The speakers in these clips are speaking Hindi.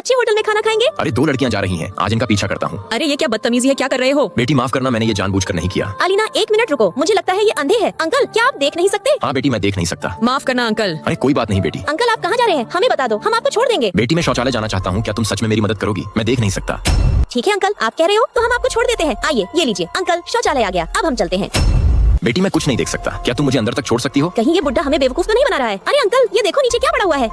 अच्छे होटल में खाना खाएंगे। अरे 2 लड़कियाँ जा रही हैं, आज इनका पीछा करता हूँ। अरे ये क्या बदतमीजी है, क्या कर रहे हो? बेटी माफ करना, मैंने ये जानबूझकर नहीं किया। अलीना 1 मिनट रुको, मुझे लगता है ये अंधे हैं। अंकल क्या आप देख नहीं सकते? हाँ बेटी, मैं देख नहीं सकता। माफ करना अंकल। अरे कोई बात नहीं बेटी। अंकल आप कहाँ जा रहे हैं, हमें बता दो, हम आपको छोड़ देंगे। बेटी मैं शौचालय जाना चाहता हूँ, क्या तुम सच में मेरी मदद करोगी? मैं देख नहीं सकता। ठीक है अंकल, आप कह रहे हो तो हम आपको छोड़ देते हैं। आइए ये लीजिए अंकल, शौचालय आ गया, अब हम चलते हैं। बेटी मैं कुछ नहीं देख सकता, क्या तुम मुझे अंदर तक छोड़ सकती हो? कहीं ये बुड्ढा हमें बेवकूफ तो नहीं बना रहा है? अरे अंकल ये देखो नीचे क्या पड़ा हुआ है।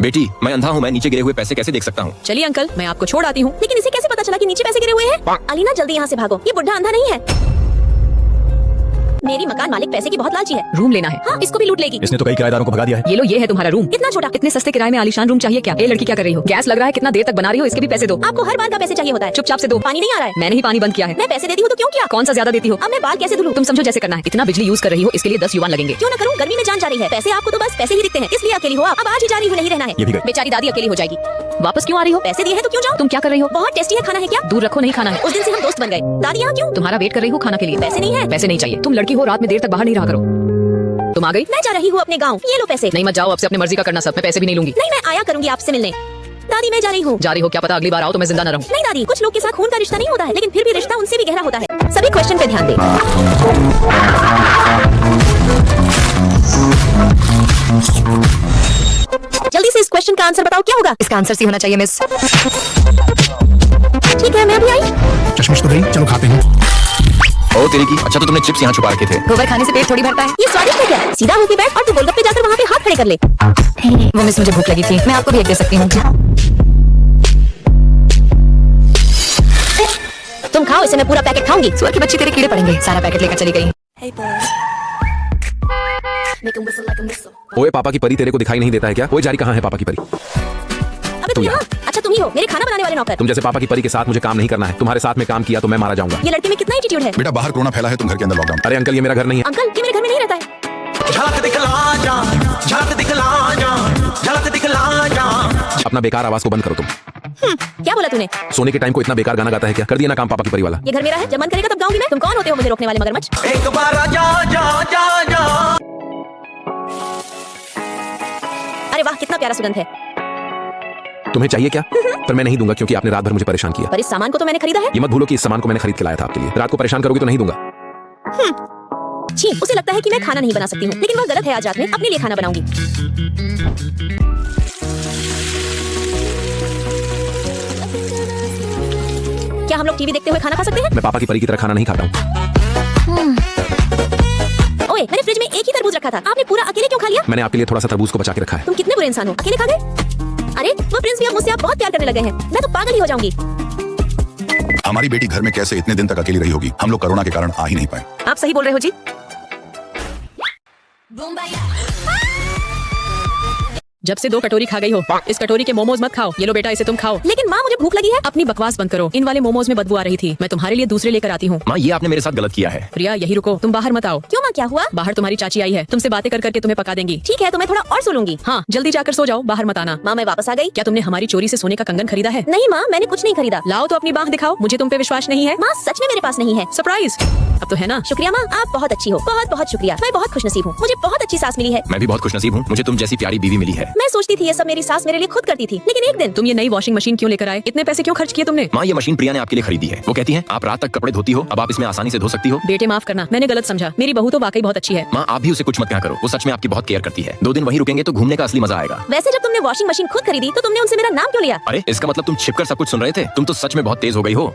बेटी मैं अंधा हूँ, मैं नीचे गिरे हुए पैसे कैसे देख सकता हूँ? चलिए अंकल मैं आपको छोड़ आती हूँ। लेकिन इसे कैसे पता चला कि नीचे पैसे गिरे हुए हैं? अलीना जल्दी यहाँ से भागो, ये बुड्ढा अंधा नहीं है। मेरी मकान मालिक पैसे की बहुत लालची है। रूम लेना है। हाँ इसको भी लूट लेगी। इसने तो कई किराएदारों को भगा दिया है। ये लो, ये है तुम्हारा रूम। इतना छोटा, इतने सस्ते किराए में आलीशान रूम चाहिए क्या? ये लड़की क्या कर रही हो? गैस लग रहा है, कितना देर तक बना रही हो, इसके भी पैसे दो। आपको हर बार का पैसे चाहिए होता है, चुपचाप से दो। पानी नहीं आ रहा है, मैंने ही पानी बंद किया है। मैं पैसे देती हूँ तो क्यों किया? कौन सा ज्यादा देती हो? अब मैं बाल कैसे धुलूं? तुम समझो जैसे करना है। इतना बिजली यूज कर रही हो, इसके लिए 10 युवान लगेंगे। क्यों न करूँ, गर्मी में जान जा रही है। पैसे आपको तो बस पैसे ही दिखते हैं, इसलिए अकेली हो आप। अब आज ही जा रही हूँ, नहीं रहना है। ये भी गई। बेचारी दादी अकेली हो जाएगी। वापस क्यों आ रही हो? पैसे दिए हैं तो क्यों जाऊँ? तुम क्या कर रही हो? बहुत टेस्टी है खाना है क्या? दूर रखो, नहीं खाना है। उस दिन से हम दोस्त बन गए। दादी यहाँ क्यों? तुम्हारा वेट कर रही हूँ खाना के लिए। पैसे नहीं है? पैसे नहीं चाहिए। तुम लड़की हो, रात में देर तक बाहर नहीं रहा करो। तुम आ गई? मैं जा रही हूँ अपने गाँव। ये लो पैसे। नहीं मत जाओ, अब से अपनी मर्जी का करना सब। मैं पैसे भी नहीं लूंगी। नहीं मैं आया करूंगी आपसे मिलने। दादी मैं जा रही हूँ। जा रही हो, क्या पता अगली बार आओ तो मैं जिंदा न रहूं। नहीं दादी, कुछ लोग के साथ खून का रिश्ता नहीं होता है, लेकिन फिर भी रिश्ता उनसे भी गहरा होता है। सभी क्वेश्चन पे ध्यान दें। जल्दी से इस क्वेश्चन का आंसर बताओ, क्या होगा? इसका आंसर सी होना चाहिए मिस। ठीक है मैं अभी आई। चश्मिश तो गई, चलो खाते हैं। ओ तेरी की, अच्छा तो तुमने चिप्स यहाँ छुपा रखे थे। गोबर खाने से पेट थोड़ी भरता है। ये स्वादिष्ट है क्या? सीधा होके बैठ और तू गोलगप्पे जाकर वहाँ पे हाथ खड़े कर ले। वो मिस मुझे भूख लगी थी, मैं आपको भी एक दे सकती हूँ। तुम खाओ, इसे मैं पूरा पैकेट खाऊंगी। सुअर की बच्ची तेरे कीड़े पड़ेंगे। सारा पैकेट लेकर चली गई। ओए पापा की परी तेरे को दिखाई नहीं देता है क्या? ओए जारी कहाँ है पापा की परी? अबे तुम यहाँ? अच्छा तुम ही हो मेरे खाना बनाने वाले नौकर। तुम जैसे पापा की परी के साथ मुझे काम नहीं करना है। तुम्हारे साथ में काम किया तो मैं मारा जाऊंगा। ये लड़के में कितना एटीट्यूड है। बेटा बाहर कोरोना फैला है, तुम घर के अंदर लॉकडाउन। अरे अंकल ये मेरा घर नहीं है। अंकल ये मेरे घर में नहीं रहता है। झलक दिखला जा, झलक दिखला जा, झलक दिखला जा। अपना बेकार आवाज को बंद करो तुम। क्या बोला तूने? सोने के टाइम को इतना बेकार गाना गाता है क्या? कर दिया ना काम पापा की परी वाला। ये घर मेरा है, जब मन करेगा तब गाऊंगी मैं। तुम कौन होते हो मुझे रोकने वाले मगरमच्छ? एक बार जा जा जा जा। अरे वाह कितना प्यारा सुगंध है। तुम्हें चाहिए क्या? पर मैं नहीं दूंगा क्योंकि आपने रात भर मुझे परेशान किया। पर इस सामान को तो मैंने खरीदा है। ये मत भूलो कि इस सामान को मैंने खरीद के लाया था आपके लिए। रात को परेशान करोगी तो नहीं दूंगा। छी, उसे लगता है कि मैं खाना नहीं बना सकती हूँ, लेकिन वह गलत है। आज रात में अपने लिए खाना बनाऊंगी। क्या हम लोग टीवी देखते हुए खाना खा सकते हैं? मैं पापा की परी की तरह खाना नहीं खाता हूँ। ओए मैंने फ्रिज में एक ही तरबूज रखा था, आपने पूरा अकेले क्यों खा लिया? मैंने आपके लिए थोड़ा सा तरबूज को बचा के रखा है। तुम कितने बुरे इंसान हो, अकेले खा गए। अरे वो प्रिंस भी अब मुझसे आप बहुत प्यार करने लगे हैं। मैं तो पागल ही हो जाऊंगी। हमारी बेटी घर में कैसे इतने दिन तक अकेली रही होगी? हम लोग कोरोना के कारण आ ही नहीं पाए। आप सही बोल रहे हो जी। जब से 2 कटोरी खा गई हो, इस कटोरी के मोमोज मत खाओ। ये लो बेटा इसे तुम खाओ। लेकिन माँ मुझे भूख लगी है। अपनी बकवास बंद करो, इन वाले मोमोज में बदबू आ रही थी। मैं तुम्हारे लिए दूसरे लेकर आती हूँ। माँ ये आपने मेरे साथ गलत किया है। प्रिया यही रुको, तुम बाहर मत आओ। क्यों माँ क्या हुआ? बाहर तुम्हारी चाची आई है, तुमसे बातें कर करके तुम्हें पका देंगी। ठीक है तो मैं थोड़ा और सो लूंगी। हाँ जल्दी जाकर सो जाओ, बाहर मत आना। माँ मैं वापस आ गई। क्या तुमने हमारी चोरी से सोने का कंगन खरीदा है? नहीं माँ मैंने कुछ नहीं खरीदा। लाओ तो अपनी बांह दिखाओ, मुझे तुम पे विश्वास नहीं है। माँ सच में मेरे पास नहीं है। सरप्राइज अब तो है ना। शुक्रिया माँ, आप बहुत अच्छी हो। बहुत बहुत शुक्रिया, मैं बहुत खुशनसीब हूँ। मुझे बहुत अच्छी सास मिली है। मैं भी बहुत खुशनसीब हूँ, मुझे तुम जैसी प्यारी बीवी मिली है। मैं सोचती थी ये सब मेरी सास मेरे लिए खुद करती थी, लेकिन एक दिन तुम ये नई वॉशिंग मशीन क्यों लेकर आए? इतने पैसे क्यों खर्च किए तुमने? माँ ये मशीन प्रिया ने आपके लिए खरीदी है। वो कहती है आप रात तक कपड़े धोती हो, अब आप इसमें आसानी से धो सकती हो। बेटे माफ करना, मैंने गलत समझा। मेरी बहू तो वाकई बहुत अच्छी है। माँ आप भी उसे कुछ मत कहा करो, वो सच में आपकी बहुत केयर करती है। 2 दिन वहीं रुकेंगे तो घूमने का असली मजा आएगा। वैसे जब तुमने वॉशिंग मशीन खुद खरीदी तो तुमने उनसे मेरा नाम क्यों लिया? अरे इसका मतलब तुम छिपकर सब कुछ सुन रहे थे। तुम तो सच में बहुत तेज हो गई हो।